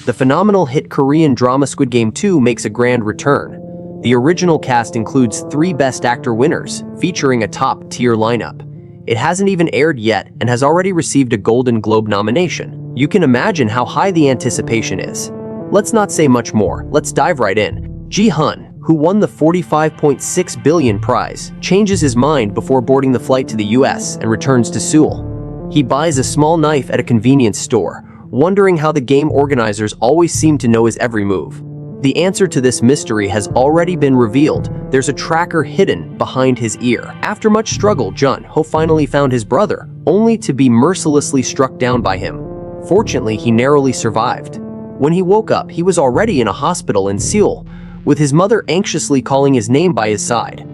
The phenomenal hit Korean drama Squid Game 2 makes a grand return. The original cast includes 3 Best Actor winners, featuring a top-tier lineup. It hasn't even aired yet and has already received a Golden Globe nomination. You can imagine how high the anticipation is. Let's not say much more, let's dive right in. Gi-hun, who won the $45.6 billion prize, changes his mind before boarding the flight to the US and returns to Seoul. He buys a small knife at a convenience store, wondering how the game organizers always seem to know his every move. The answer to this mystery has already been revealed. There's a tracker hidden behind his ear. After much struggle, Jun-ho finally found his brother, only to be mercilessly struck down by him. Fortunately, he narrowly survived. When he woke up, he was already in a hospital in Seoul, with his mother anxiously calling his name by his side.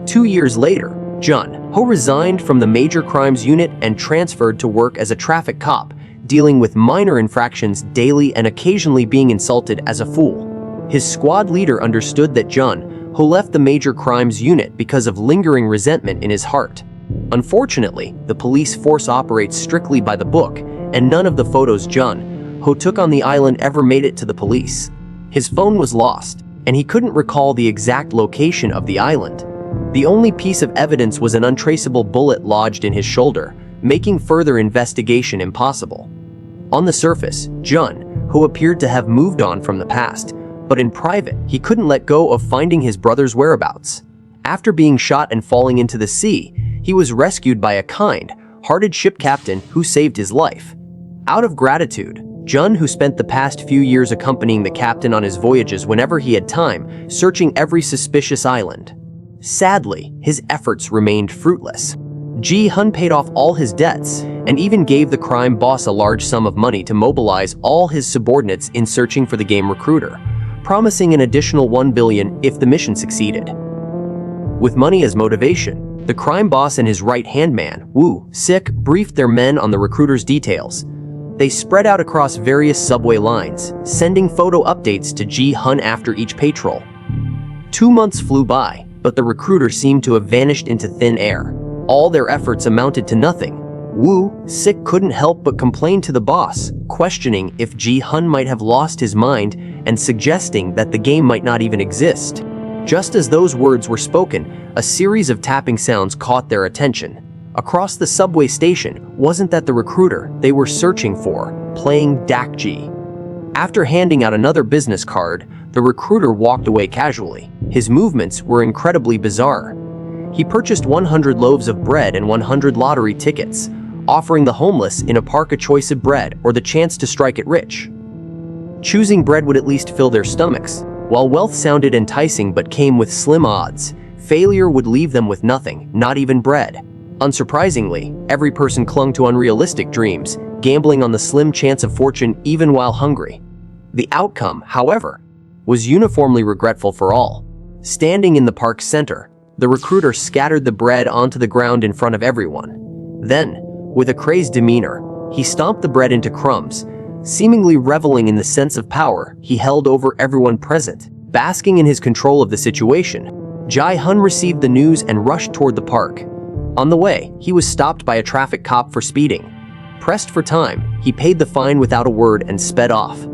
2 years later, Jun-ho resigned from the Major Crimes Unit and transferred to work as a traffic cop, dealing with minor infractions daily and occasionally being insulted as a fool. His squad leader understood that Jun-ho left the Major Crimes Unit because of lingering resentment in his heart. Unfortunately, the police force operates strictly by the book, and none of the photos Jun-ho took on the island ever made it to the police. His phone was lost, and he couldn't recall the exact location of the island. The only piece of evidence was an untraceable bullet lodged in his shoulder, making further investigation impossible. On the surface, Jun-ho appeared to have moved on from the past, but in private, he couldn't let go of finding his brother's whereabouts. After being shot and falling into the sea, he was rescued by a kind-hearted ship captain who saved his life. Out of gratitude, Jun-ho spent the past few years accompanying the captain on his voyages whenever he had time, searching every suspicious island. Sadly, his efforts remained fruitless. Gi-hun paid off all his debts and even gave the crime boss a large sum of money to mobilize all his subordinates in searching for the game recruiter, promising an additional $1 billion if the mission succeeded. With money as motivation, the crime boss and his right-hand man, Woo-sik, briefed their men on the recruiter's details. They spread out across various subway lines, sending photo updates to Gi-hun after each patrol. 2 months flew by, but the recruiter seemed to have vanished into thin air. All their efforts amounted to nothing. Woo-sik couldn't help but complain to the boss, questioning if Gi-hun might have lost his mind and suggesting that the game might not even exist. Just as those words were spoken, a series of tapping sounds caught their attention. Across the subway station, wasn't that the recruiter they were searching for, playing Dakji? After handing out another business card, the recruiter walked away casually. His movements were incredibly bizarre. He purchased 100 loaves of bread and 100 lottery tickets, offering the homeless in a park a choice of bread or the chance to strike it rich. Choosing bread would at least fill their stomachs. While wealth sounded enticing but came with slim odds, failure would leave them with nothing, not even bread. Unsurprisingly, every person clung to unrealistic dreams, gambling on the slim chance of fortune even while hungry. The outcome, however, was uniformly regretful for all. Standing in the park's center, the recruiter scattered the bread onto the ground in front of everyone. Then, with a crazed demeanor, he stomped the bread into crumbs, seemingly reveling in the sense of power he held over everyone present. Basking in his control of the situation, Gi-hun received the news and rushed toward the park. On the way, he was stopped by a traffic cop for speeding. Pressed for time, he paid the fine without a word and sped off.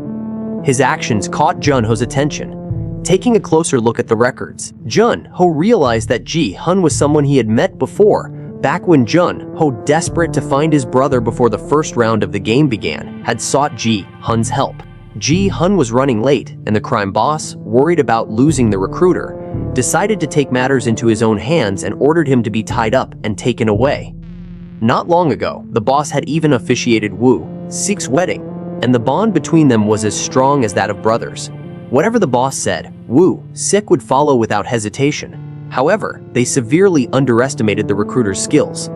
His actions caught Jun-ho's attention. Taking a closer look at the records, Jun-ho realized that Gi-hun was someone he had met before, back when Jun-ho, desperate to find his brother before the first round of the game began, had sought Gi-hun's help. Gi-hun was running late, and the crime boss, worried about losing the recruiter, decided to take matters into his own hands and ordered him to be tied up and taken away. Not long ago, the boss had even officiated Woo-sik's wedding, and the bond between them was as strong as that of brothers. Whatever the boss said, Woo-sik would follow without hesitation. However, they severely underestimated the recruiter's skills.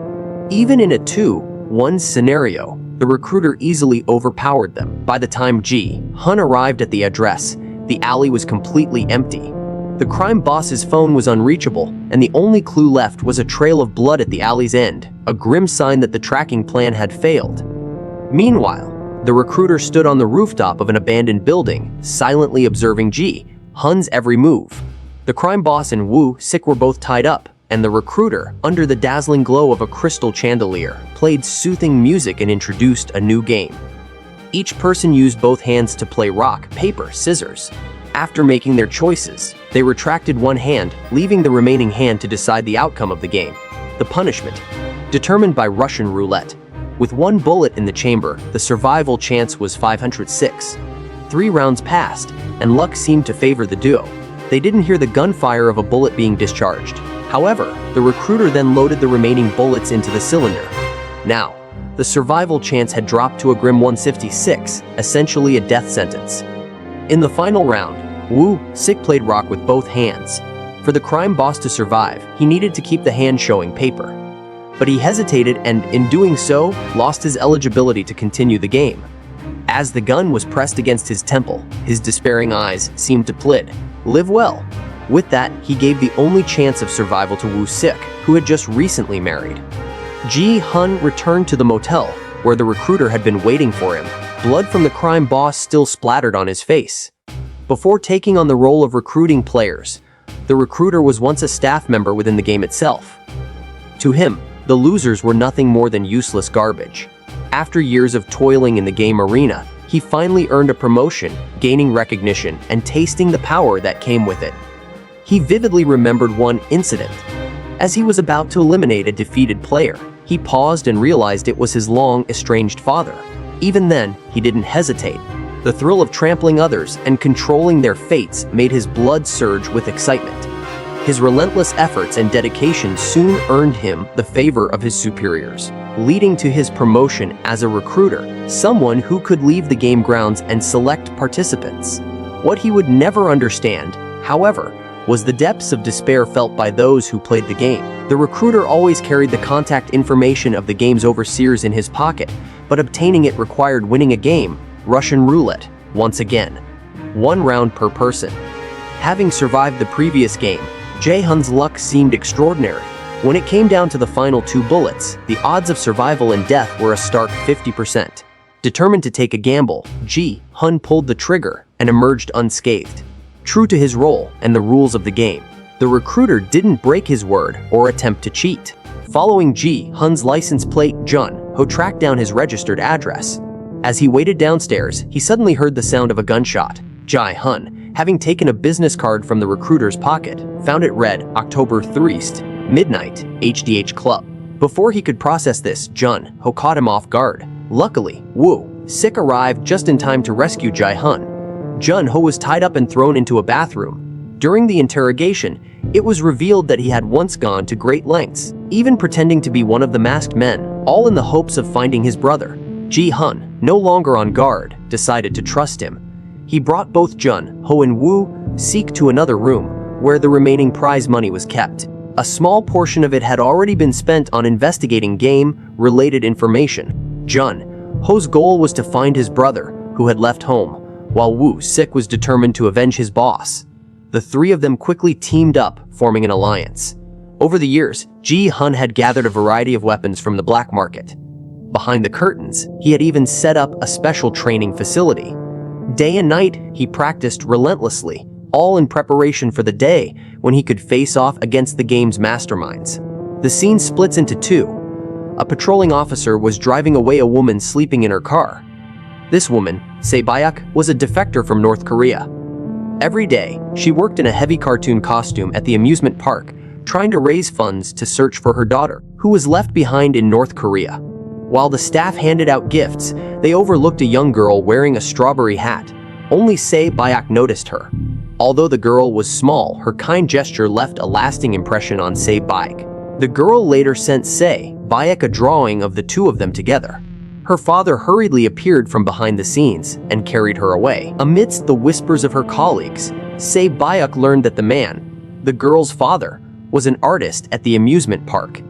Even in a 2-1 scenario, the recruiter easily overpowered them. By the time Gi-hun arrived at the address, the alley was completely empty. The crime boss's phone was unreachable, and the only clue left was a trail of blood at the alley's end, a grim sign that the tracking plan had failed. Meanwhile, the recruiter stood on the rooftop of an abandoned building, silently observing Gi-hun's every move. The crime boss and Woo-sik were both tied up, and the recruiter, under the dazzling glow of a crystal chandelier, played soothing music and introduced a new game. Each person used both hands to play rock, paper, scissors. After making their choices, they retracted one hand, leaving the remaining hand to decide the outcome of the game. The punishment, determined by Russian roulette. With one bullet in the chamber, the survival chance was 506. 3 rounds passed, and luck seemed to favor the duo. They didn't hear the gunfire of a bullet being discharged. However, the recruiter then loaded the remaining bullets into the cylinder. Now, the survival chance had dropped to a grim 156, essentially a death sentence. In the final round, Woo-sik played rock with both hands. For the crime boss to survive, he needed to keep the hand showing paper. But he hesitated and, in doing so, lost his eligibility to continue the game. As the gun was pressed against his temple, his despairing eyes seemed to plead, "Live well." With that, he gave the only chance of survival to Woo-sik, who had just recently married. Gi-hun returned to the motel, where the recruiter had been waiting for him. Blood from the crime boss still splattered on his face. Before taking on the role of recruiting players, the recruiter was once a staff member within the game itself. To him, the losers were nothing more than useless garbage. After years of toiling in the game arena, he finally earned a promotion, gaining recognition and tasting the power that came with it. He vividly remembered one incident. As he was about to eliminate a defeated player, he paused and realized it was his long-estranged father. Even then, he didn't hesitate. The thrill of trampling others and controlling their fates made his blood surge with excitement. His relentless efforts and dedication soon earned him the favor of his superiors, leading to his promotion as a recruiter, someone who could leave the game grounds and select participants. What he would never understand, however, was the depths of despair felt by those who played the game. The recruiter always carried the contact information of the game's overseers in his pocket, but obtaining it required winning a game, Russian roulette, once again. 1 round per person. Having survived the previous game, Jae-hun's luck seemed extraordinary. When it came down to the final 2 bullets, the odds of survival and death were a stark 50%. Determined to take a gamble, Ji-hun pulled the trigger and emerged unscathed. True to his role and the rules of the game, the recruiter didn't break his word or attempt to cheat. Following Ji-hun's license plate, Jun-ho tracked down his registered address. As he waited downstairs, he suddenly heard the sound of a gunshot. Ji-hun, having taken a business card from the recruiter's pocket, found it read October 3st, midnight, HDH Club. Before he could process this, Jun-ho caught him off guard. Luckily, Woo-sik arrived just in time to rescue Ji-hun. Jun-ho was tied up and thrown into a bathroom. During the interrogation, it was revealed that he had once gone to great lengths, even pretending to be one of the masked men, all in the hopes of finding his brother. Ji-hun, no longer on guard, decided to trust him. He brought both Jun-ho and Woo-sik to another room, where the remaining prize money was kept. A small portion of it had already been spent on investigating game-related information. Jun-ho's goal was to find his brother, who had left home, while Woo-sik was determined to avenge his boss. The 3 of them quickly teamed up, forming an alliance. Over the years, Ji-hun had gathered a variety of weapons from the black market. Behind the curtains, he had even set up a special training facility. Day and night, he practiced relentlessly, all in preparation for the day when he could face off against the game's masterminds. The scene splits into 2. A patrolling officer was driving away a woman sleeping in her car. This woman, Se-byuk, was a defector from North Korea. Every day, she worked in a heavy cartoon costume at the amusement park, trying to raise funds to search for her daughter, who was left behind in North Korea. While the staff handed out gifts, they overlooked a young girl wearing a strawberry hat. Only Se-byuk noticed her. Although the girl was small, her kind gesture left a lasting impression on Se-byuk. The girl later sent Se-byuk a drawing of the 2 of them together. Her father hurriedly appeared from behind the scenes and carried her away. Amidst the whispers of her colleagues, Se-byuk learned that the man, the girl's father, was an artist at the amusement park.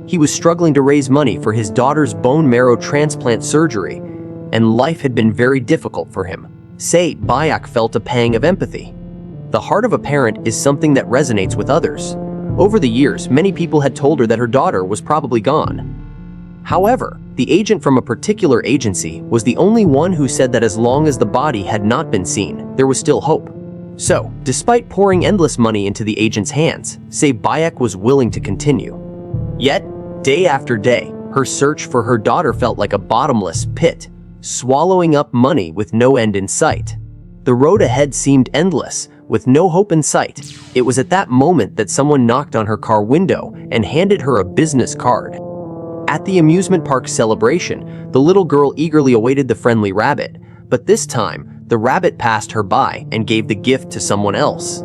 He was struggling to raise money for his daughter's bone marrow transplant surgery, and life had been very difficult for him. Se-byuk felt a pang of empathy. The heart of a parent is something that resonates with others. Over the years, many people had told her that her daughter was probably gone. However, the agent from a particular agency was the only one who said that as long as the body had not been seen, there was still hope. So, despite pouring endless money into the agent's hands, Se-byuk was willing to continue. Yet, day after day, her search for her daughter felt like a bottomless pit. swallowing up money with no end in sight. The road ahead seemed endless, with no hope in sight. It was at that moment that someone knocked on her car window and handed her a business card. At the amusement park celebration, the little girl eagerly awaited the friendly rabbit, but this time, the rabbit passed her by and gave the gift to someone else.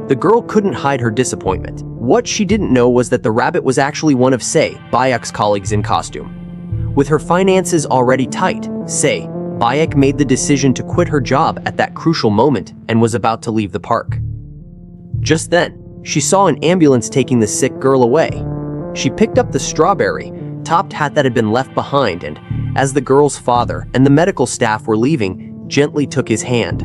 The girl couldn't hide her disappointment. What she didn't know was that the rabbit was actually one of Bayek's colleagues in costume. With her finances already tight, Bayek made the decision to quit her job at that crucial moment and was about to leave the park. Just then, she saw an ambulance taking the sick girl away. She picked up the strawberry-topped hat that had been left behind and, as the girl's father and the medical staff were leaving, gently took his hand.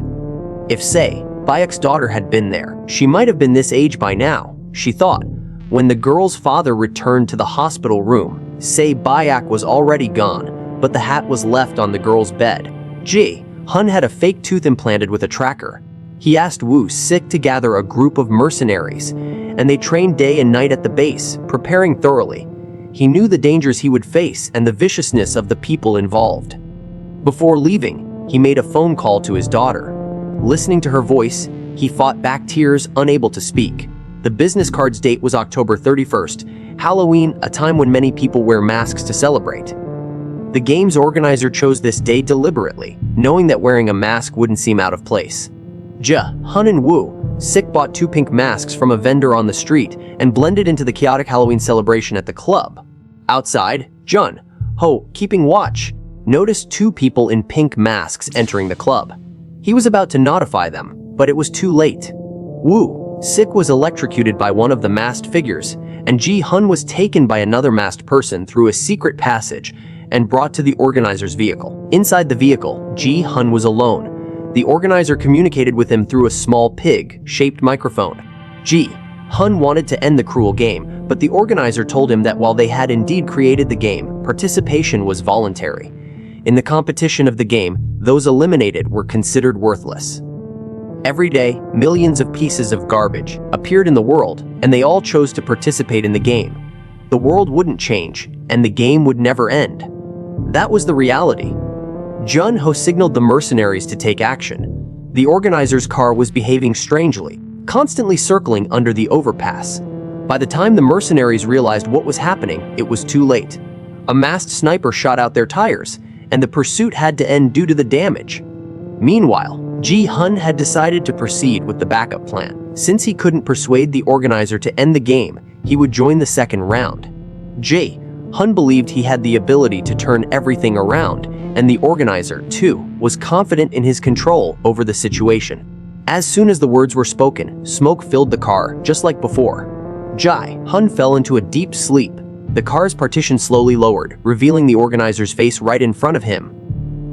If Bayek's daughter had been there, she might have been this age by now, she thought. When the girl's father returned to the hospital room, Bayek was already gone, but the hat was left on the girl's bed. Ji-hun had a fake tooth implanted with a tracker. He asked Woo-sik to gather a group of mercenaries, and they trained day and night at the base, preparing thoroughly. He knew the dangers he would face and the viciousness of the people involved. Before leaving, he made a phone call to his daughter. Listening to her voice, he fought back tears, unable to speak. The business card's date was October 31st, Halloween, a time when many people wear masks to celebrate. The game's organizer chose this day deliberately, knowing that wearing a mask wouldn't seem out of place. Ji-hun and Woo-sik bought 2 pink masks from a vendor on the street and blended into the chaotic Halloween celebration at the club. Outside, Jun-ho, keeping watch, noticed 2 people in pink masks entering the club. He was about to notify them, but it was too late. Woo-sik was electrocuted by one of the masked figures, and Ji-hun was taken by another masked person through a secret passage and brought to the organizer's vehicle. Inside the vehicle, Ji-hun was alone. The organizer communicated with him through a small pig-shaped microphone. Ji-hun wanted to end the cruel game, but the organizer told him that while they had indeed created the game, participation was voluntary. In the competition of the game, those eliminated were considered worthless. Every day, millions of pieces of garbage appeared in the world, and they all chose to participate in the game. The world wouldn't change, and the game would never end. That was the reality. Jun-ho signaled the mercenaries to take action. The organizer's car was behaving strangely, constantly circling under the overpass. By the time the mercenaries realized what was happening, it was too late. A masked sniper shot out their tires, and the pursuit had to end due to the damage. Meanwhile, Ji-hun had decided to proceed with the backup plan. Since he couldn't persuade the organizer to end the game, he would join the second round. Ji-hun believed he had the ability to turn everything around, and the organizer, too, was confident in his control over the situation. As soon as the words were spoken, smoke filled the car, just like before. Ji-hun fell into a deep sleep. The car's partition slowly lowered, revealing the organizer's face right in front of him.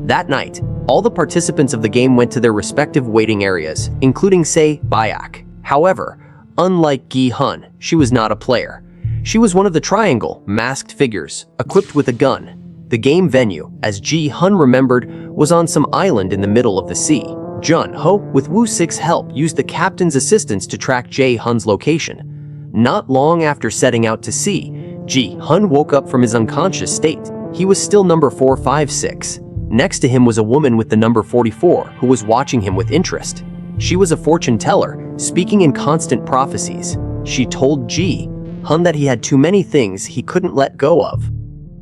That night, all the participants of the game went to their respective waiting areas, including Bayek. However, unlike Gi-hun, she was not a player. She was one of the triangle, masked figures, equipped with a gun. The game venue, as Ji-hun remembered, was on some island in the middle of the sea. Jun-ho, with Woo-sik's help, used the captain's assistance to track Ji-hun's location. Not long after setting out to sea, Ji-hun woke up from his unconscious state. He was still number 456. Next to him was a woman with the number 44 who was watching him with interest. She was a fortune teller, speaking in constant prophecies. She told Ji-hun that he had too many things he couldn't let go of,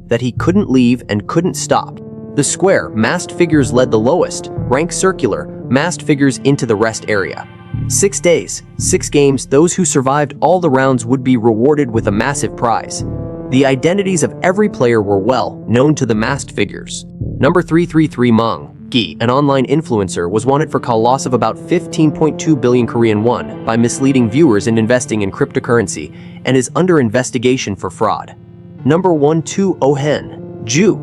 that he couldn't leave and couldn't stop. The square, masked figures led the lowest, rank circular, masked figures into the rest area. 6 days, 6 games, those who survived all the rounds would be rewarded with a massive prize. The identities of every player were well known to the masked figures. Number 333 Mong Gi, an online influencer, was wanted for a loss of about 15.2 billion Korean won by misleading viewers and investing in cryptocurrency, and is under investigation for fraud. Number 120 Oh Ju,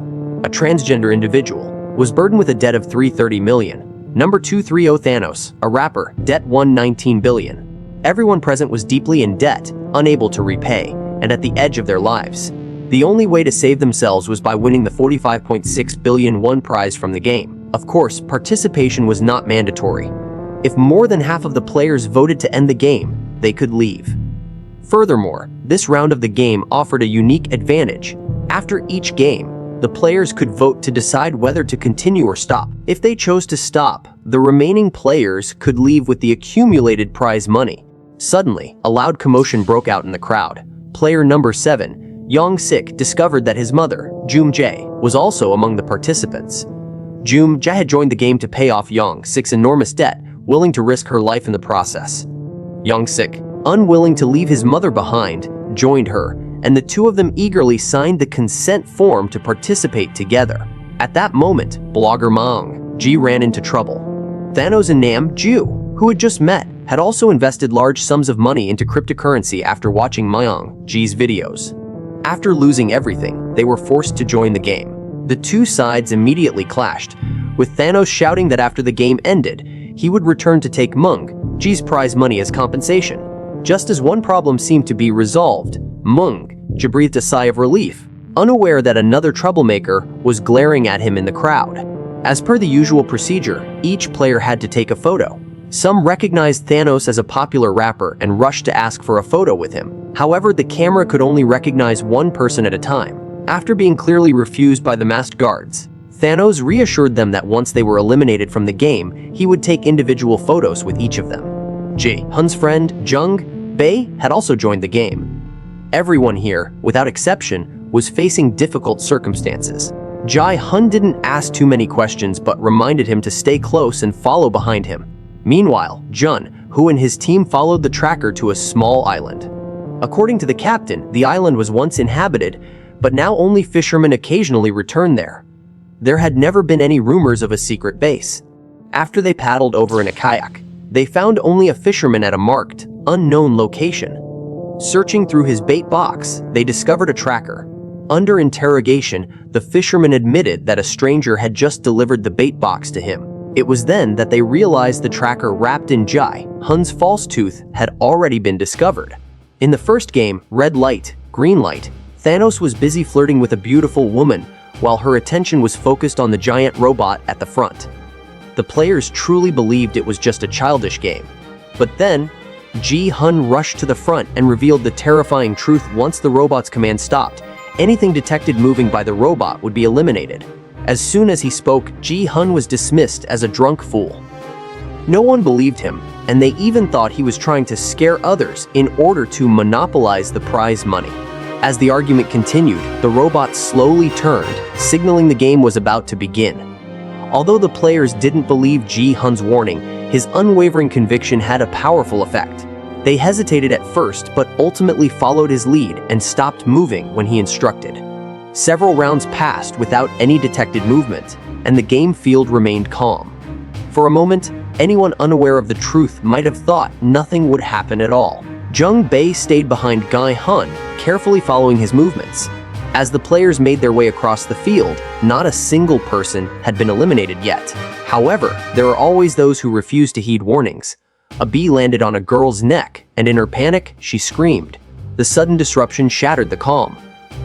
a transgender individual, was burdened with a debt of 330 million. Number 230 Thanos, a rapper, debt 119 billion. Everyone present was deeply in debt, unable to repay, and at the edge of their lives. The only way to save themselves was by winning the 45.6 billion won prize from the game. Of course, participation was not mandatory. If more than half of the players voted to end the game, they could leave. Furthermore, this round of the game offered a unique advantage. After each game, The players could vote to decide whether to continue or stop. If they chose to stop, the remaining players could leave with the accumulated prize money. Suddenly, a loud commotion broke out in the crowd. Player number 7, Young-sik, discovered that his mother, Jum-jae, was also among the participants. Jum-jae had joined the game to pay off Young-sik's enormous debt, willing to risk her life in the process. Young-sik, unwilling to leave his mother behind, joined her, and the two of them eagerly signed the consent form to participate together. At that moment, blogger Mang-ji ran into trouble. Thanos and Nam-ju, who had just met, had also invested large sums of money into cryptocurrency after watching Mang-ji's videos. After losing everything, they were forced to join the game. The two sides immediately clashed, with Thanos shouting that after the game ended, he would return to take Mang-ji's prize money as compensation. Just as one problem seemed to be resolved, Mang-ji breathed a sigh of relief, unaware that another troublemaker was glaring at him in the crowd. As per the usual procedure, each player had to take a photo. Some recognized Thanos as a popular rapper and rushed to ask for a photo with him. However, the camera could only recognize one person at a time. After being clearly refused by the masked guards, Thanos reassured them that once they were eliminated from the game, he would take individual photos with each of them. Ji-hun's friend, Jung-bae, had also joined the game. Everyone here, without exception, was facing difficult circumstances. Ji-hun didn't ask too many questions but reminded him to stay close and follow behind him. Meanwhile, Jun, who and his team followed the tracker to a small island. According to the captain, the island was once inhabited, but now only fishermen occasionally returned there. There had never been any rumors of a secret base. After they paddled over in a kayak, they found only a fisherman at a marked, unknown location. Searching through his bait box, they discovered a tracker. Under interrogation, the fisherman admitted that a stranger had just delivered the bait box to him. It was then that they realized the tracker wrapped in Ji-hun's false tooth had already been discovered. In the first game, Red Light, Green Light, Thanos was busy flirting with a beautiful woman while her attention was focused on the giant robot at the front. The players truly believed it was just a childish game. But then, Ji-hun rushed to the front and revealed the terrifying truth. Once the robot's command stopped, anything detected moving by the robot would be eliminated. As soon as he spoke, Ji-hun was dismissed as a drunk fool. No one believed him, and they even thought he was trying to scare others in order to monopolize the prize money. As the argument continued, the robot slowly turned, signaling the game was about to begin. Although the players didn't believe Ji-hun's warning, his unwavering conviction had a powerful effect. They hesitated at first, but ultimately followed his lead and stopped moving when he instructed. Several rounds passed without any detected movement, and the game field remained calm. For a moment, anyone unaware of the truth might have thought nothing would happen at all. Jung-bae stayed behind Ji-hun, carefully following his movements. As the players made their way across the field, not a single person had been eliminated yet. However, there are always those who refuse to heed warnings. A bee landed on a girl's neck, and in her panic, she screamed. The sudden disruption shattered the calm.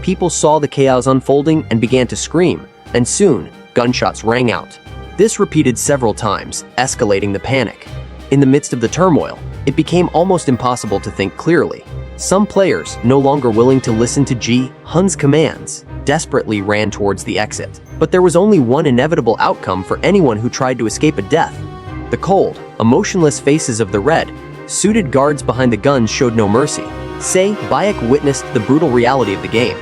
People saw the chaos unfolding and began to scream, and soon, gunshots rang out. This repeated several times, escalating the panic. In the midst of the turmoil, it became almost impossible to think clearly. Some players, no longer willing to listen to Ji-hun's commands, desperately ran towards the exit. But there was only one inevitable outcome for anyone who tried to escape a death. The cold, emotionless faces of the red-suited guards behind the guns showed no mercy. Bayek witnessed the brutal reality of the game.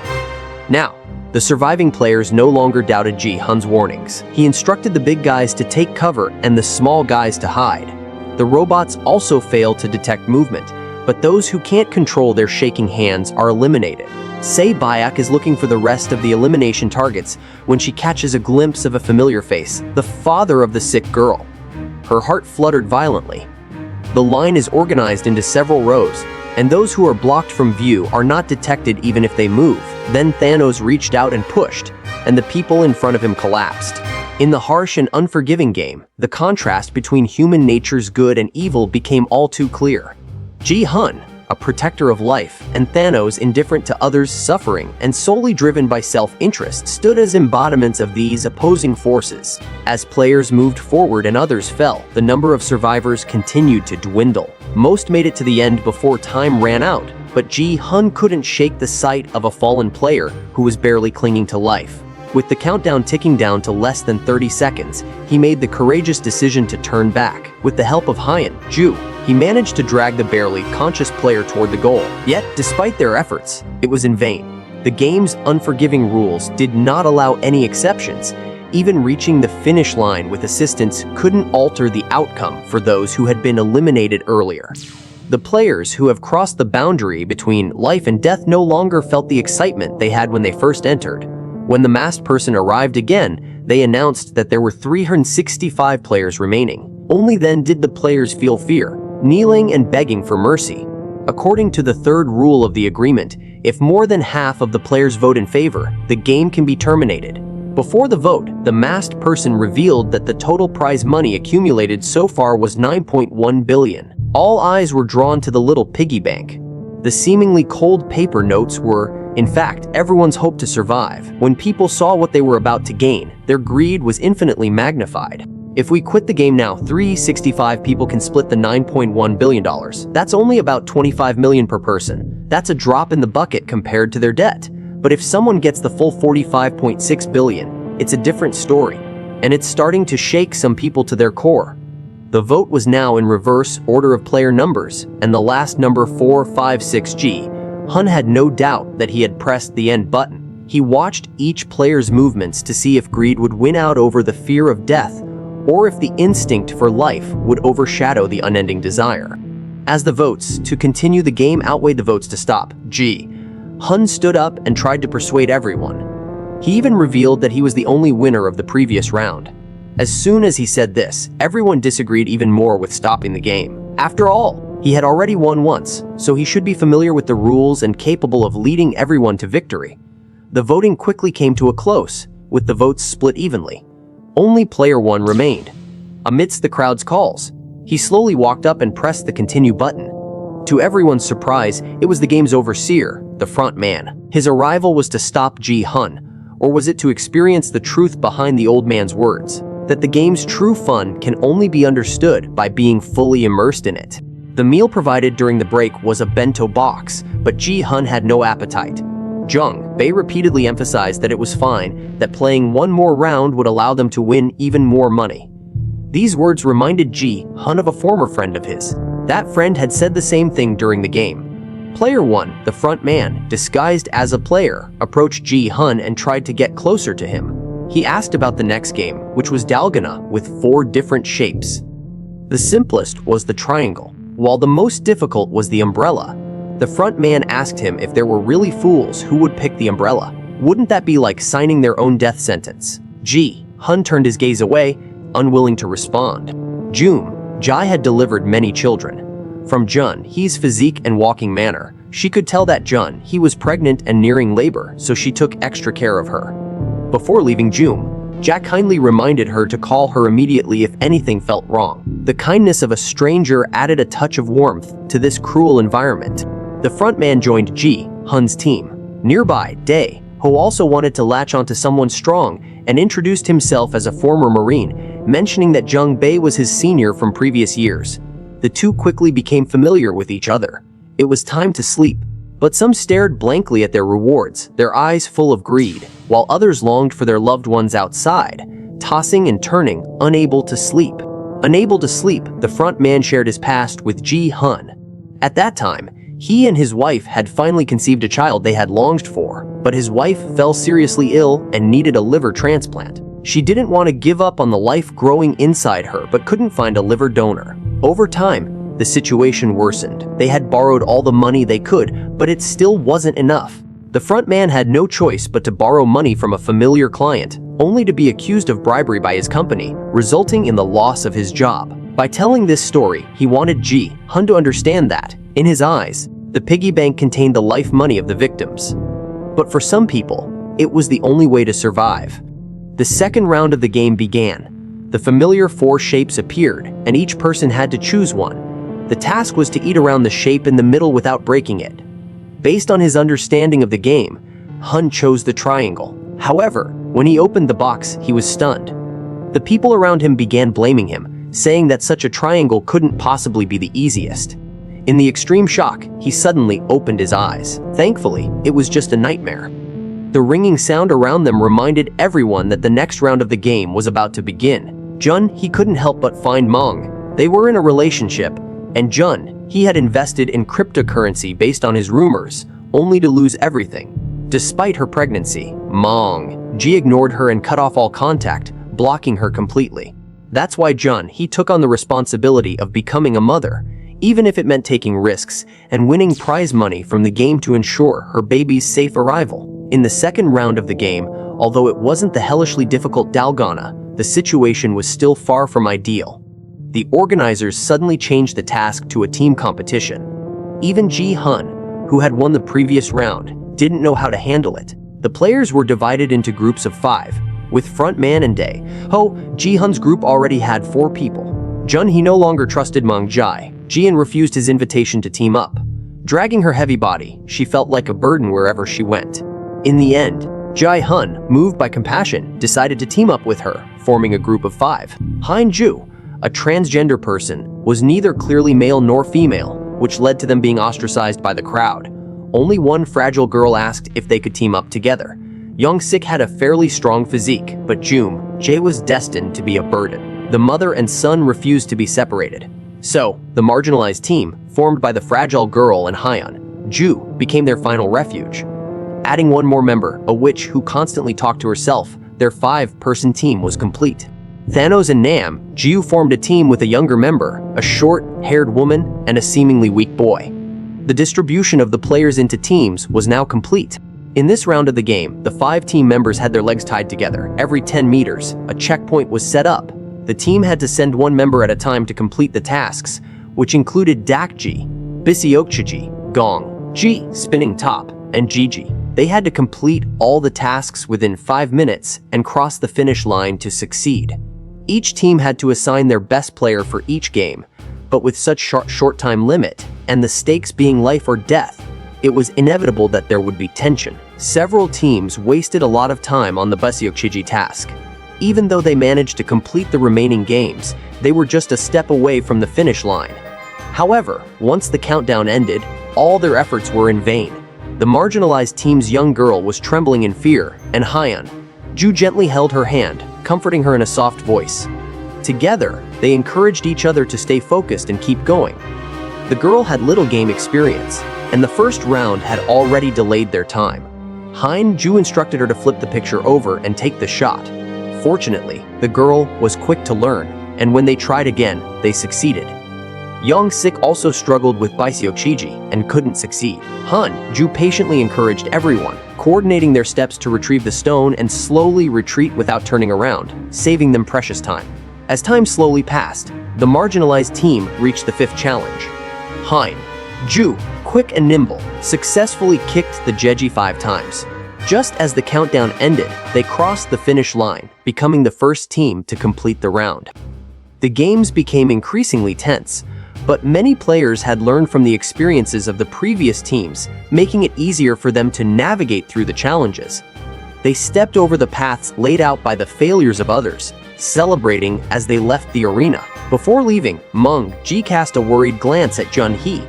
Now, the surviving players no longer doubted Ji-hun's warnings. He instructed the big guys to take cover and the small guys to hide. The robots also failed to detect movement, but those who can't control their shaking hands are eliminated. Bayek is looking for the rest of the elimination targets when she catches a glimpse of a familiar face, the father of the sick girl. Her heart fluttered violently. The line is organized into several rows, and those who are blocked from view are not detected even if they move. Then Thanos reached out and pushed, and the people in front of him collapsed. In the harsh and unforgiving game, the contrast between human nature's good and evil became all too clear. Ji-hun, a protector of life, and Thanos, indifferent to others' suffering and solely driven by self-interest, stood as embodiments of these opposing forces. As players moved forward and others fell, the number of survivors continued to dwindle. Most made it to the end before time ran out, but Ji-hun couldn't shake the sight of a fallen player who was barely clinging to life. With the countdown ticking down to less than 30 seconds, he made the courageous decision to turn back. With the help of Hyun Ju, he managed to drag the barely conscious player toward the goal. Yet, despite their efforts, it was in vain. The game's unforgiving rules did not allow any exceptions. Even reaching the finish line with assistance couldn't alter the outcome for those who had been eliminated earlier. The players who have crossed the boundary between life and death no longer felt the excitement they had when they first entered. When the masked person arrived again, they announced that there were 365 players remaining. Only then did the players feel fear, kneeling and begging for mercy. According to the third rule of the agreement, if more than half of the players vote in favor, the game can be terminated. Before the vote, the masked person revealed that the total prize money accumulated so far was 9.1 billion. All eyes were drawn to the little piggy bank. The seemingly cold paper notes were, in fact, everyone's hope to survive. When people saw what they were about to gain, their greed was infinitely magnified. If we quit the game now, 365 people can split the $9.1 billion. That's only about 25 million per person. That's a drop in the bucket compared to their debt. But if someone gets the full 45.6 billion, it's a different story. And it's starting to shake some people to their core. The vote was now in reverse order of player numbers, and the last number 456G, Hun had no doubt that he had pressed the end button. He watched each player's movements to see if greed would win out over the fear of death, or if the instinct for life would overshadow the unending desire. As the votes to continue the game outweighed the votes to stop, Hun stood up and tried to persuade everyone. He even revealed that he was the only winner of the previous round. As soon as he said this, everyone disagreed even more with stopping the game. After all, he had already won once, so he should be familiar with the rules and capable of leading everyone to victory. The voting quickly came to a close, with the votes split evenly. Only player one remained. Amidst the crowd's calls, he slowly walked up and pressed the continue button. To everyone's surprise, it was the game's overseer, the front man. His arrival was to stop Hun, or was it to experience the truth behind the old man's words? That the game's true fun can only be understood by being fully immersed in it. The meal provided during the break was a bento box, but Hun had no appetite. Jung Bae repeatedly emphasized that it was fine, that playing one more round would allow them to win even more money. These words reminded Hun of a former friend of his. That friend had said the same thing during the game. Player 1, the front man, disguised as a player, approached Hun and tried to get closer to him. He asked about the next game, which was Dalgona, with 4 different shapes. The simplest was the triangle, while the most difficult was the umbrella. The front man asked him if there were really fools who would pick the umbrella. Wouldn't that be like signing their own death sentence? Hun turned his gaze away, unwilling to respond. Jai had delivered many children. From He's physique and walking manner, she could tell that he was pregnant and nearing labor, so she took extra care of her. Before leaving Jack kindly reminded her to call her immediately if anything felt wrong. The kindness of a stranger added a touch of warmth to this cruel environment. The front man joined Hun's team. Nearby, Dae, who also wanted to latch onto someone strong, and introduced himself as a former Marine, mentioning that Jung Bae was his senior from previous years. The two quickly became familiar with each other. It was time to sleep, but some stared blankly at their rewards, their eyes full of greed, while others longed for their loved ones outside, tossing and turning, unable to sleep. Unable to sleep, the front man shared his past with Hun. At that time, he and his wife had finally conceived a child they had longed for, but his wife fell seriously ill and needed a liver transplant. She didn't want to give up on the life growing inside her but couldn't find a liver donor. Over time, the situation worsened. They had borrowed all the money they could, but it still wasn't enough. The front man had no choice but to borrow money from a familiar client, only to be accused of bribery by his company, resulting in the loss of his job. By telling this story, he wanted Hun to understand that, in his eyes, the piggy bank contained the life money of the victims. But for some people, it was the only way to survive. The second round of the game began. The familiar 4 shapes appeared, and each person had to choose one. The task was to eat around the shape in the middle without breaking it. Based on his understanding of the game, Hun chose the triangle. However, when he opened the box, he was stunned. The people around him began blaming him, saying that such a triangle couldn't possibly be the easiest. In the extreme shock, he suddenly opened his eyes. Thankfully, it was just a nightmare. The ringing sound around them reminded everyone that the next round of the game was about to begin. Jun, he couldn't help but find Mong. They were in a relationship, and Jun, he had invested in cryptocurrency based on his rumors, only to lose everything. Despite her pregnancy, Mong Ji ignored her and cut off all contact, blocking her completely. That's why Jun, he took on the responsibility of becoming a mother, even if it meant taking risks and winning prize money from the game to ensure her baby's safe arrival. In the second round of the game, although it wasn't the hellishly difficult Dalgona, the situation was still far from ideal. The organizers suddenly changed the task to a team competition. Even Gi-hun, who had won the previous round, didn't know how to handle it. The players were divided into groups of 5, with frontman and Dae Ho. Gi-hun's group already had 4 people. Jun, he no longer trusted Mong Jai. Jian refused his invitation to team up. Dragging her heavy body, she felt like a burden wherever she went. In the end, Jai-hun, moved by compassion, decided to team up with her, forming a group of 5. Hein-ju, a transgender person, was neither clearly male nor female, which led to them being ostracized by the crowd. Only one fragile girl asked if they could team up together. Young-sik had a fairly strong physique, but Jae was destined to be a burden. The mother and son refused to be separated. So, the marginalized team, formed by the fragile girl and Hyun-ju, became their final refuge. Adding one more member, a witch who constantly talked to herself, their 5-person team was complete. Thanos and Nam-ju formed a team with a younger member, a short-haired woman, and a seemingly weak boy. The distribution of the players into teams was now complete. In this round of the game, the 5 team members had their legs tied together. Every 10 meters, a checkpoint was set up. The team had to send one member at a time to complete the tasks, which included Dakji, Biseokchiji, Gong, Ji, Spinning Top, and Gigi. They had to complete all the tasks within 5 minutes and cross the finish line to succeed. Each team had to assign their best player for each game, but with such short time limit, and the stakes being life or death, it was inevitable that there would be tension. Several teams wasted a lot of time on the Biseokchiji task. Even though they managed to complete the remaining games, they were just a step away from the finish line. However, once the countdown ended, all their efforts were in vain. The marginalized team's young girl was trembling in fear, and Hyun-ju gently held her hand, comforting her in a soft voice. Together, they encouraged each other to stay focused and keep going. The girl had little game experience, and the first round had already delayed their time. Hyun-ju instructed her to flip the picture over and take the shot. Fortunately, the girl was quick to learn, and when they tried again, they succeeded. Young-sik also struggled with Biseokchiji and couldn't succeed. Hyun-ju patiently encouraged everyone, coordinating their steps to retrieve the stone and slowly retreat without turning around, saving them precious time. As time slowly passed, the marginalized team reached the 5th challenge. Hyun-ju, quick and nimble, successfully kicked the Jeji 5 times. Just as the countdown ended, they crossed the finish line, becoming the first team to complete the round. The games became increasingly tense, but many players had learned from the experiences of the previous teams, making it easier for them to navigate through the challenges. They stepped over the paths laid out by the failures of others, celebrating as they left the arena. Before leaving, Mong Ji cast a worried glance at Jun-hee.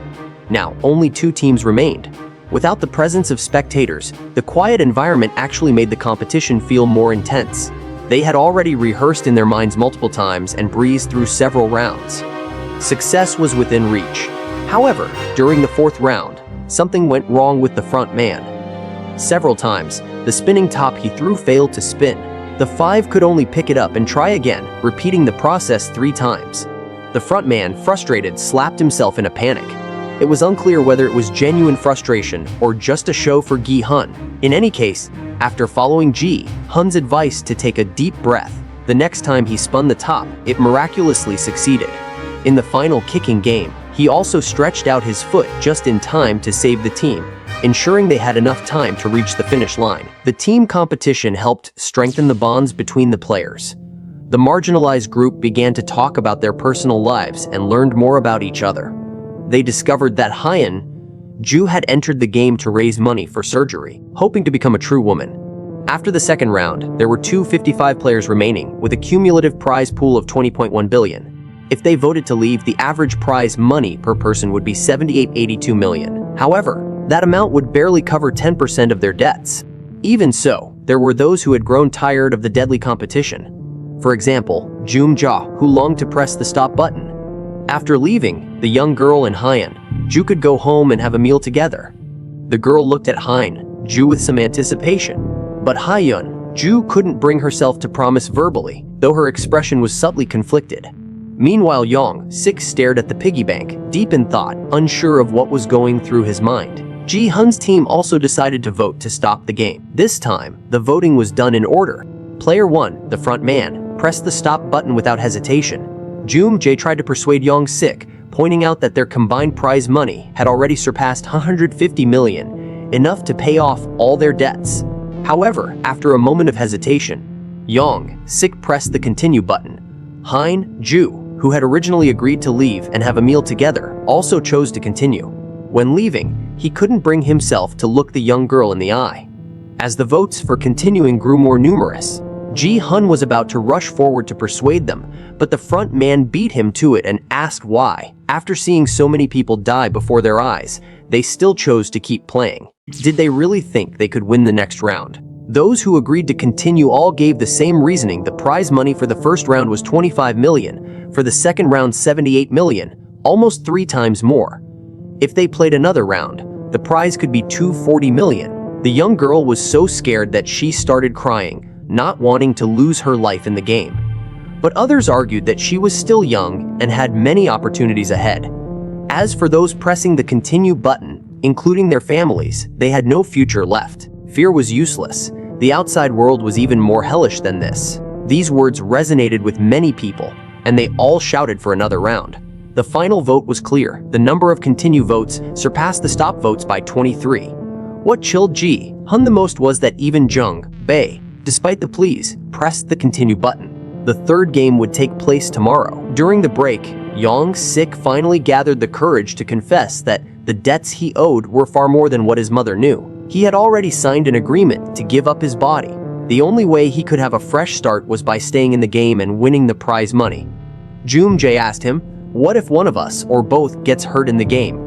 Now, only 2 teams remained. Without the presence of spectators, the quiet environment actually made the competition feel more intense. They had already rehearsed in their minds multiple times and breezed through several rounds. Success was within reach. However, during the 4th round, something went wrong with the front man. Several times, the spinning top he threw failed to spin. The 5 could only pick it up and try again, repeating the process 3 times. The front man, frustrated, slapped himself in a panic. It was unclear whether it was genuine frustration or just a show for Gi-hun. In any case, after following Gi-hun's advice to take a deep breath, the next time he spun the top, it miraculously succeeded. In the final kicking game, he also stretched out his foot just in time to save the team, ensuring they had enough time to reach the finish line. The team competition helped strengthen the bonds between the players. The marginalized group began to talk about their personal lives and learned more about each other. They discovered that Hyun-ju had entered the game to raise money for surgery, hoping to become a true woman. After the second round, there were 255 players remaining, with a cumulative prize pool of 20.1 billion. If they voted to leave, the average prize money per person would be 78.82 million. However, that amount would barely cover 10% of their debts. Even so, there were those who had grown tired of the deadly competition. For example, Joom Ja, who longed to press the stop button. After leaving, the young girl and Hyun, Ju could go home and have a meal together. The girl looked at Hyun, Ju with some anticipation. But Hyun, Ju couldn't bring herself to promise verbally, though her expression was subtly conflicted. Meanwhile, Young Sik stared at the piggy bank, deep in thought, unsure of what was going through his mind. Ji-hun's team also decided to vote to stop the game. This time, the voting was done in order. Player 1, the front man, pressed the stop button without hesitation. Joom Jae tried to persuade Young Sik, pointing out that their combined prize money had already surpassed 150 million, enough to pay off all their debts. However, after a moment of hesitation, Young Sik pressed the continue button. Hyun Ju, who had originally agreed to leave and have a meal together, also chose to continue. When leaving, he couldn't bring himself to look the young girl in the eye. As the votes for continuing grew more numerous, Ji-hun was about to rush forward to persuade them, but the front man beat him to it and asked why. After seeing so many people die before their eyes, they still chose to keep playing. Did they really think they could win the next round? Those who agreed to continue all gave the same reasoning. The prize money for the first round was 25 million, for the second round 78 million, almost 3 times more. If they played another round, the prize could be 240 million. The young girl was so scared that she started crying, not wanting to lose her life in the game. But others argued that she was still young and had many opportunities ahead. As for those pressing the continue button, including their families, they had no future left. Fear was useless. The outside world was even more hellish than this. These words resonated with many people, and they all shouted for another round. The final vote was clear. The number of continue votes surpassed the stop votes by 23. What chilled Ji-hun the most was that even Jung Bae, despite the pleas, pressed the continue button. The third game would take place tomorrow. During the break, Young Sik finally gathered the courage to confess that the debts he owed were far more than what his mother knew. He had already signed an agreement to give up his body. The only way he could have a fresh start was by staying in the game and winning the prize money. Joom Jae asked him, "What if one of us or both gets hurt in the game?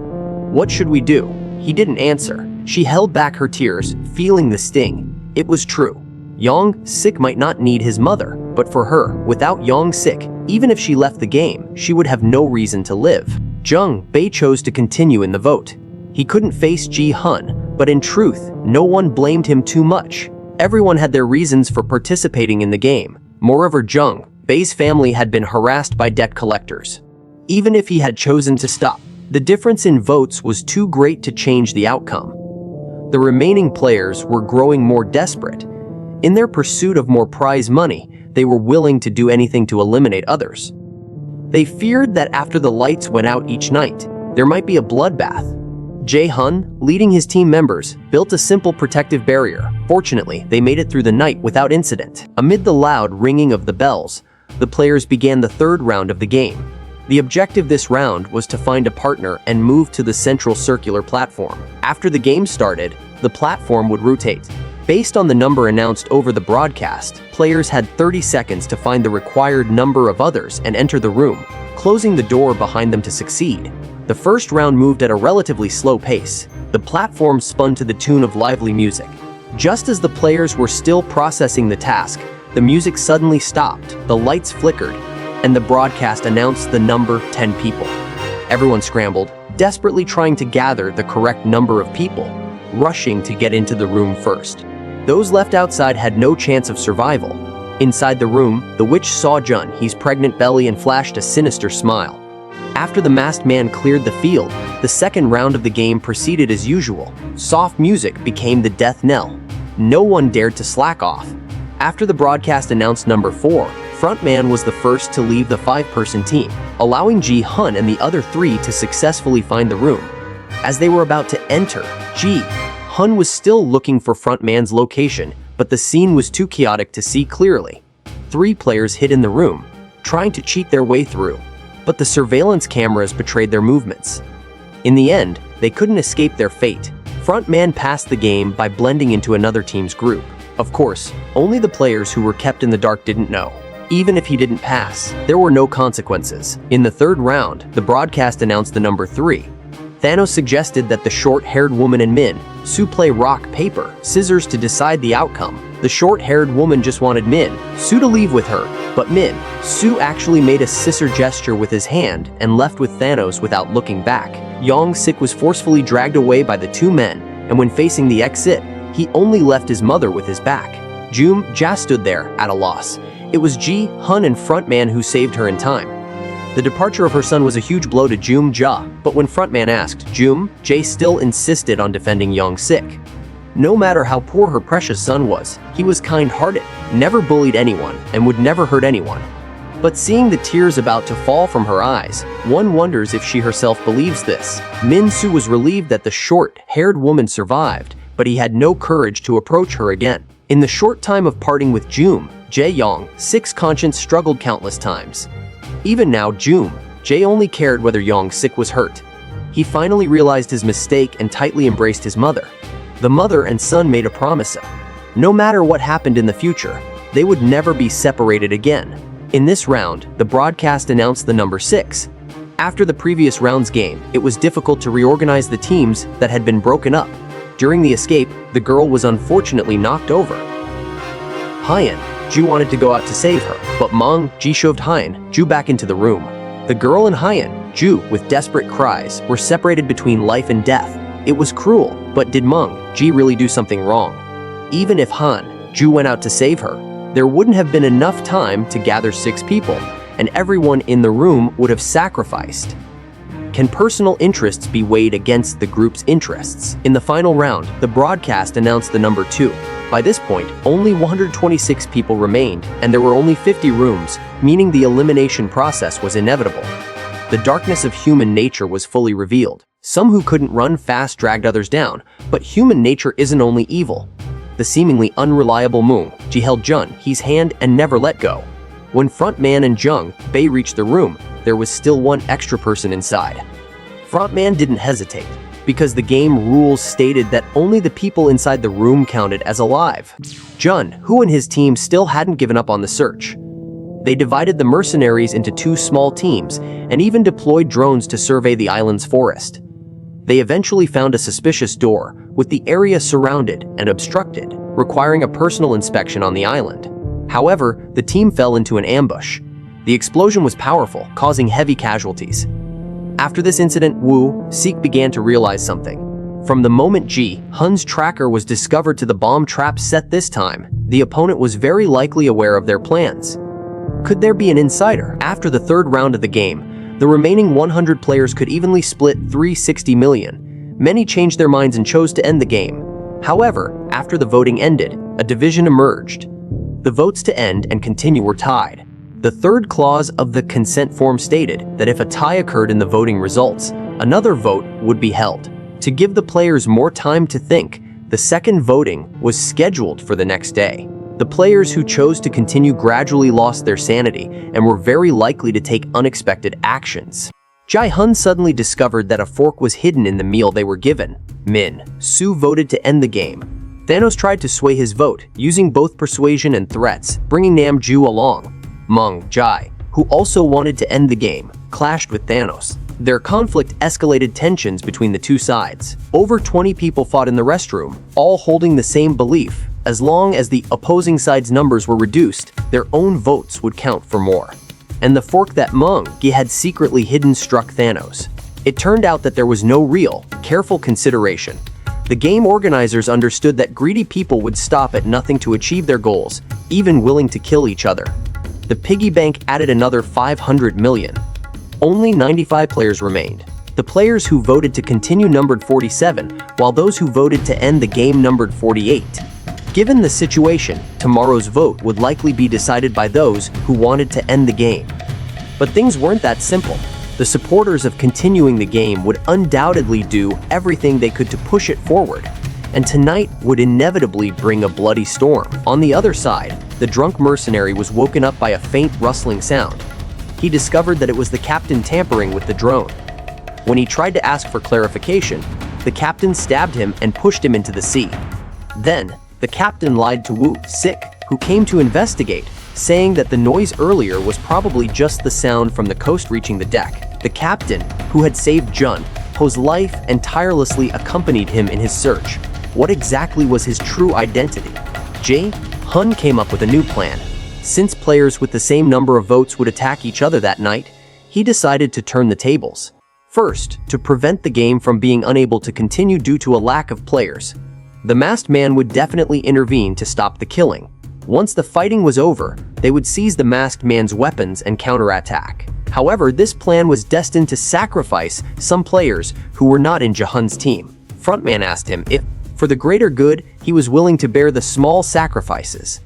What should we do?" He didn't answer. She held back her tears, feeling the sting. It was true. Young Sik might not need his mother, but for her, without Young Sik, even if she left the game, she would have no reason to live. Jung Bae chose to continue in the vote. He couldn't face Ji-hun, but in truth, no one blamed him too much. Everyone had their reasons for participating in the game. Moreover, Jung Bae's family had been harassed by debt collectors. Even if he had chosen to stop, the difference in votes was too great to change the outcome. The remaining players were growing more desperate. In their pursuit of more prize money, they were willing to do anything to eliminate others. They feared that after the lights went out each night, there might be a bloodbath. Jae-hun, leading his team members, built a simple protective barrier. Fortunately, they made it through the night without incident. Amid the loud ringing of the bells, the players began the third round of the game. The objective this round was to find a partner and move to the central circular platform. After the game started, the platform would rotate. Based on the number announced over the broadcast, players had 30 seconds to find the required number of others and enter the room, closing the door behind them to succeed. The first round moved at a relatively slow pace. The platform spun to the tune of lively music. Just as the players were still processing the task, the music suddenly stopped, the lights flickered, and the broadcast announced the number 10 people. Everyone scrambled, desperately trying to gather the correct number of people, rushing to get into the room first. Those left outside had no chance of survival. Inside the room, the witch saw Jun-hee's pregnant belly and flashed a sinister smile. After the masked man cleared the field, the second round of the game proceeded as usual. Soft music became the death knell. No one dared to slack off. After the broadcast announced number 4, Frontman was the first to leave the 5-person team, allowing Ji-hun and the other 3 to successfully find the room. As they were about to enter, Ji-hun was still looking for Frontman's location, but the scene was too chaotic to see clearly. 3 players hid in the room, trying to cheat their way through, but the surveillance cameras betrayed their movements. In the end, they couldn't escape their fate. Frontman passed the game by blending into another team's group. Of course, only the players who were kept in the dark didn't know. Even if he didn't pass, there were no consequences. In the third round, the broadcast announced the number 3. Thanos suggested that the short-haired woman and Min Su play rock, paper, scissors to decide the outcome. The short-haired woman just wanted Min Su to leave with her, but Min Su actually made a scissor gesture with his hand and left with Thanos without looking back. Young-sik was forcefully dragged away by the two men, and when facing the exit, he only left his mother with his back. Jum-ja stood there at a loss. It was Gi-hun and frontman who saved her in time. The departure of her son was a huge blow to Jum-ja, but when frontman asked, Jum-jae still insisted on defending Young-sik. No matter how poor her precious son was, he was kind-hearted, never bullied anyone, and would never hurt anyone. But seeing the tears about to fall from her eyes, one wonders if she herself believes this. Min Su was relieved that the short-haired woman survived, but he had no courage to approach her again. In the short time of parting with Young-sik's conscience struggled countless times. Even now, Young-jae only cared whether Young-sik was hurt. He finally realized his mistake and tightly embraced his mother. The mother and son made a promise. No matter what happened in the future, they would never be separated again. In this round, the broadcast announced the number 6. After the previous round's game, it was difficult to reorganize the teams that had been broken up. During the escape, the girl was unfortunately knocked over. Ju wanted to go out to save her, but Ji shoved Ju back into the room. The girl and Ju, with desperate cries, were separated between life and death. It was cruel, but did Ji really do something wrong? Even if Ju went out to save her, there wouldn't have been enough time to gather 6 people, and everyone in the room would have sacrificed. Can personal interests be weighed against the group's interests? In the final round, the broadcast announced the number 2. By this point, only 126 people remained, and there were only 50 rooms, meaning the elimination process was inevitable. The darkness of human nature was fully revealed. Some who couldn't run fast dragged others down, but human nature isn't only evil. The seemingly unreliable Ji held He's hand and never let go. When frontman and Jung-bae reached the room, there was still one extra person inside. Frontman didn't hesitate, because the game rules stated that only the people inside the room counted as alive. Who and his team still hadn't given up on the search. They divided the mercenaries into 2 small teams and even deployed drones to survey the island's forest. They eventually found a suspicious door, with the area surrounded and obstructed, requiring a personal inspection on the island. However, the team fell into an ambush. The explosion was powerful, causing heavy casualties. After this incident, Woo-sik began to realize something. From the moment Ji-hun's tracker was discovered to the bomb trap set this time, the opponent was very likely aware of their plans. Could there be an insider? After the 3rd round of the game, the remaining 100 players could evenly split 360 million. Many changed their minds and chose to end the game. However, after the voting ended, a division emerged. The votes to end and continue were tied. The 3rd clause of the consent form stated that if a tie occurred in the voting results, another vote would be held. To give the players more time to think, the 2nd voting was scheduled for the next day. The players who chose to continue gradually lost their sanity and were very likely to take unexpected actions. Ji-hun suddenly discovered that a fork was hidden in the meal they were given. Min Su voted to end the game. Thanos tried to sway his vote, using both persuasion and threats, bringing Nam-ju along. Jae, who also wanted to end the game, clashed with Thanos. Their conflict escalated tensions between the two sides. Over 20 people fought in the restroom, all holding the same belief. As long as the opposing side's numbers were reduced, their own votes would count for more. And the fork that Gi had secretly hidden struck Thanos. It turned out that there was no real, careful consideration. The game organizers understood that greedy people would stop at nothing to achieve their goals, even willing to kill each other. The piggy bank added another 500 million. Only 95 players remained. The players who voted to continue numbered 47, while those who voted to end the game numbered 48. Given the situation, tomorrow's vote would likely be decided by those who wanted to end the game. But things weren't that simple. The supporters of continuing the game would undoubtedly do everything they could to push it forward, and tonight would inevitably bring a bloody storm. On the other side, the drunk mercenary was woken up by a faint rustling sound. He discovered that it was the captain tampering with the drone. When he tried to ask for clarification, the captain stabbed him and pushed him into the sea. Then, the captain lied to Woo-sik, who came to investigate, saying that the noise earlier was probably just the sound from the coast reaching the deck. The captain, who had saved Ho's life and tirelessly accompanied him in his search. What exactly was his true identity? Gi-hun came up with a new plan. Since players with the same number of votes would attack each other that night, he decided to turn the tables. First, to prevent the game from being unable to continue due to a lack of players, the masked man would definitely intervene to stop the killing. Once the fighting was over, they would seize the masked man's weapons and counterattack. However, this plan was destined to sacrifice some players who were not in Gi-hun's team. Frontman asked him if, for the greater good, he was willing to bear the small sacrifices.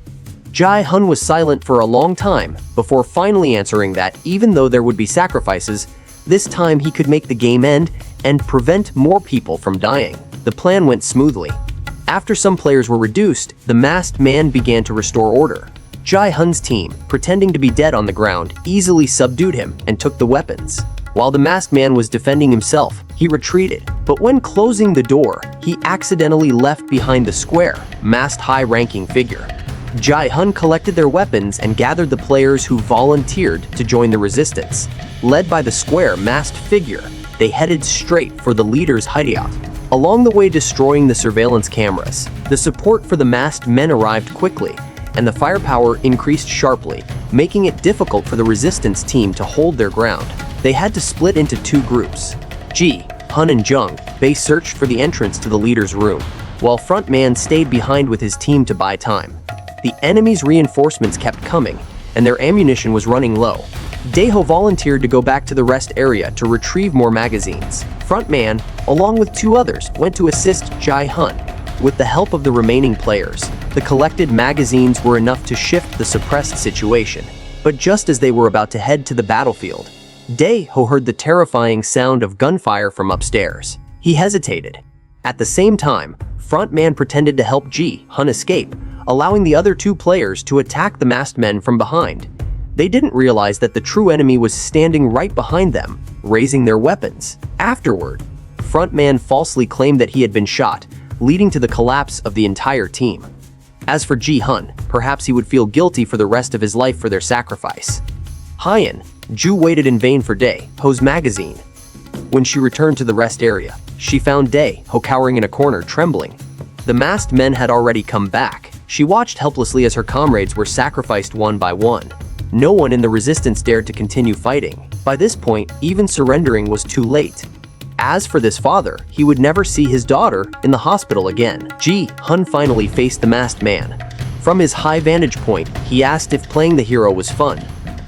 Gi-hun was silent for a long time before finally answering that even though there would be sacrifices, this time he could make the game end and prevent more people from dying. The plan went smoothly. After some players were reduced, the masked man began to restore order. Gi-hun's team, pretending to be dead on the ground, easily subdued him and took the weapons. While the masked man was defending himself, he retreated. But when closing the door, he accidentally left behind the square, masked high-ranking figure. Gi-hun collected their weapons and gathered the players who volunteered to join the resistance. Led by the square masked figure, they headed straight for the leader's hideout, along the way destroying the surveillance cameras. The support for the masked men arrived quickly, and the firepower increased sharply, making it difficult for the resistance team to hold their ground. They had to split into two groups. Gi-hun and Jung-bae searched for the entrance to the leader's room, while frontman stayed behind with his team to buy time. The enemy's reinforcements kept coming, and their ammunition was running low. Dae-ho volunteered to go back to the rest area to retrieve more magazines. Frontman, along with two others, went to assist Gi-hun. With the help of the remaining players, the collected magazines were enough to shift the suppressed situation. But just as they were about to head to the battlefield, Dae-ho heard the terrifying sound of gunfire from upstairs. He hesitated. At the same time, Frontman pretended to help Gi-hun escape, allowing the other two players to attack the masked men from behind. They didn't realize that the true enemy was standing right behind them, raising their weapons. Afterward, Frontman falsely claimed that he had been shot, leading to the collapse of the entire team. As for Gi-hun, perhaps he would feel guilty for the rest of his life for their sacrifice. Ju waited in vain for Dae-ho's magazine. When she returned to the rest area, she found Dae-ho cowering in a corner, trembling. The masked men had already come back. She watched helplessly as her comrades were sacrificed one by one. No one in the resistance dared to continue fighting. By this point, even surrendering was too late. As for this father, he would never see his daughter in the hospital again. Gi-hun finally faced the masked man. From his high vantage point, he asked if playing the hero was fun.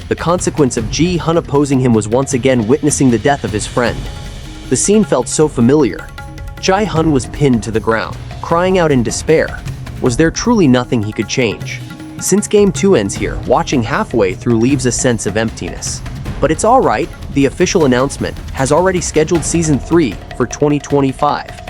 The consequence of Gi-hun opposing him was once again witnessing the death of his friend. The scene felt so familiar. Gi-hun was pinned to the ground, crying out in despair. Was there truly nothing he could change? Since Game 2 ends here, watching halfway through leaves a sense of emptiness. But it's alright, the official announcement has already scheduled Season 3 for 2025.